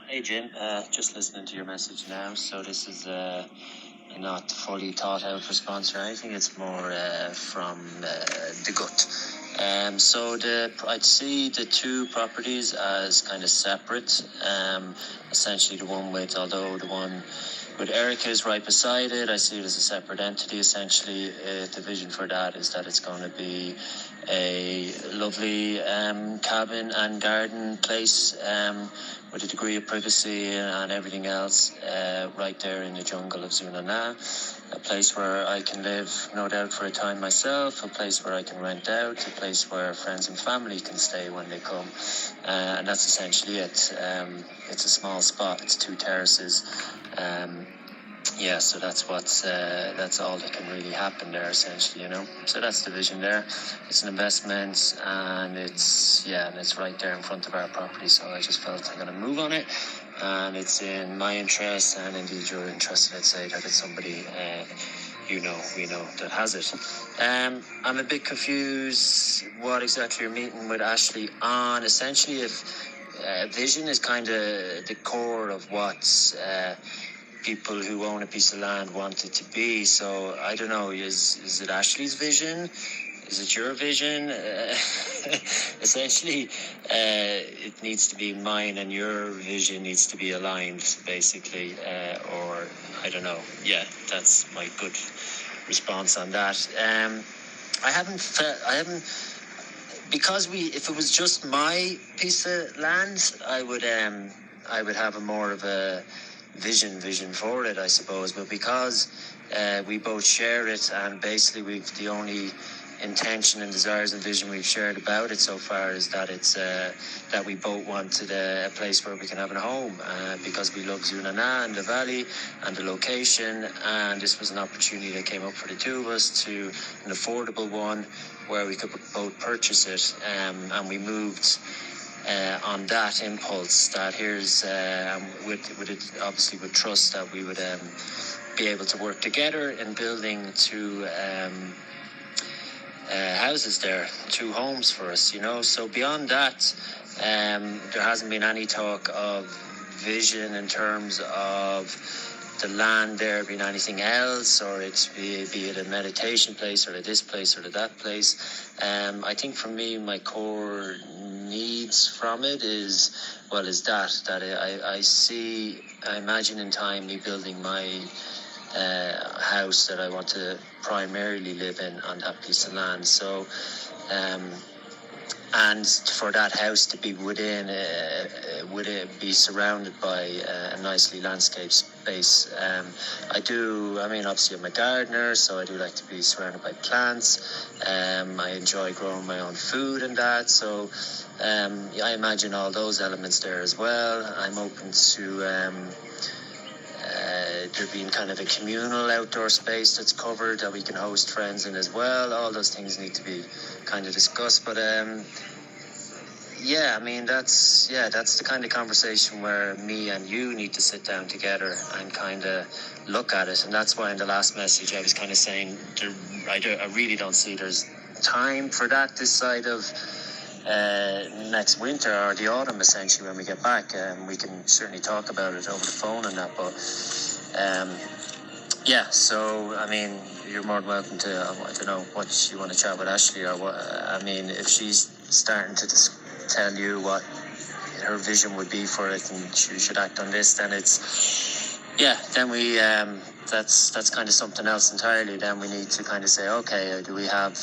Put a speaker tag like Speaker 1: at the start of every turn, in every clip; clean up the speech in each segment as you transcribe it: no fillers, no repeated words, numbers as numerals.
Speaker 1: Hey Jim, just listening to your message now. So this is a not fully thought out response or anything. It's more from the gut. I'd see the two properties as kind of separate. Essentially, although the one with Erica is right beside it, I see it as a separate entity. Essentially, the vision for that is that it's going to be a lovely cabin and garden place with a degree of privacy and everything else right there in the jungle of Zunana. A place where I can live, no doubt, for a time myself, a place where I can rent out, a place where friends and family can stay when they come. And that's essentially it. It's a small spot, it's 2 terraces. So that's all that can really happen there, essentially, So that's the vision there. It's an investment, and it's right there in front of our property. So I just felt I'm going to move on it, and it's in my interest, and indeed your interest. Let's say that it's somebody we know that has it. I'm a bit confused what exactly you're meeting with Ashley on. Essentially, if vision is kind of the core of what people who own a piece of land want it to be. So I don't know, is it Ashley's vision? Is it your vision? Essentially, it needs to be mine, and your vision needs to be aligned, basically. Or I don't know. Yeah, that's my good response on that. If it was just my piece of land, I would have a more of a vision for it, I suppose. But because we both share it, and basically the only intention and desires and vision we've shared about it so far is that it's that we both wanted a place where we can have a home, because we love Zunana and the valley and the location, and this was an opportunity that came up for the two of us, to an affordable one where we could both purchase it, and we moved on that impulse, that here's with it, obviously with trust, that we would be able to work together in building 2 houses there, 2 homes for us, So beyond that, there hasn't been any talk of vision in terms of the land there being anything else, or be it a meditation place, or this place, or that place. I think for me, my core needs from it is I imagine in time me building my house that I want to primarily live in on that piece of land. So and for that house to be would it be surrounded by a nicely landscaped space. Obviously I'm a gardener, so I do like to be surrounded by plants. I enjoy growing my own food and that, so I imagine all those elements there as well. I'm open to there being kind of a communal outdoor space that's covered that we can host friends in as well. All those things need to be kind of discussed, but that's the kind of conversation where me and you need to sit down together and kind of look at it. And that's why in the last message I was kind of saying I really don't see there's time for that this side of next winter or the autumn, essentially, when we get back. We can certainly talk about it over the phone and that, but you're more than welcome to, I don't know what you want to chat with Ashley, or what, if she's starting to tell you what her vision would be for it, and she should act on this, then then we, that's kind of something else entirely. Then we need to kind of say, okay, do we have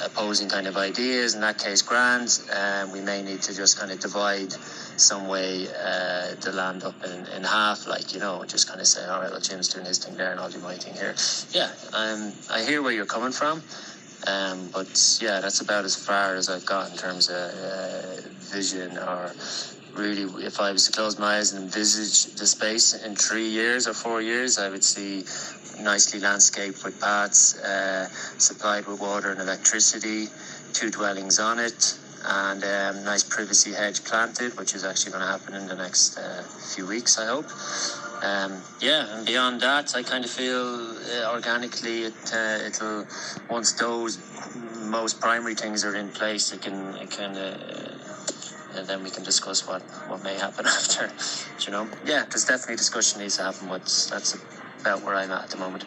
Speaker 1: opposing kind of ideas? In that case, grand. We may need to just kind of divide some way the land up in half, just kind of say, all right, well, Jim's doing his thing there and I'll do my thing here. I hear where you're coming from, but that's about as far as I've got in terms of vision, or really, if I was to close my eyes and envisage the space in 3 years or 4 years, I would see nicely landscaped with paths, supplied with water and electricity, 2 dwellings on it, and nice privacy hedge planted, which is actually going to happen in the next few weeks, I hope. And beyond that, I kind of feel organically it'll, once those most primary things are in place, it can and then we can discuss what may happen after. Yeah, there's definitely discussion needs to happen. That's about where I'm at the moment.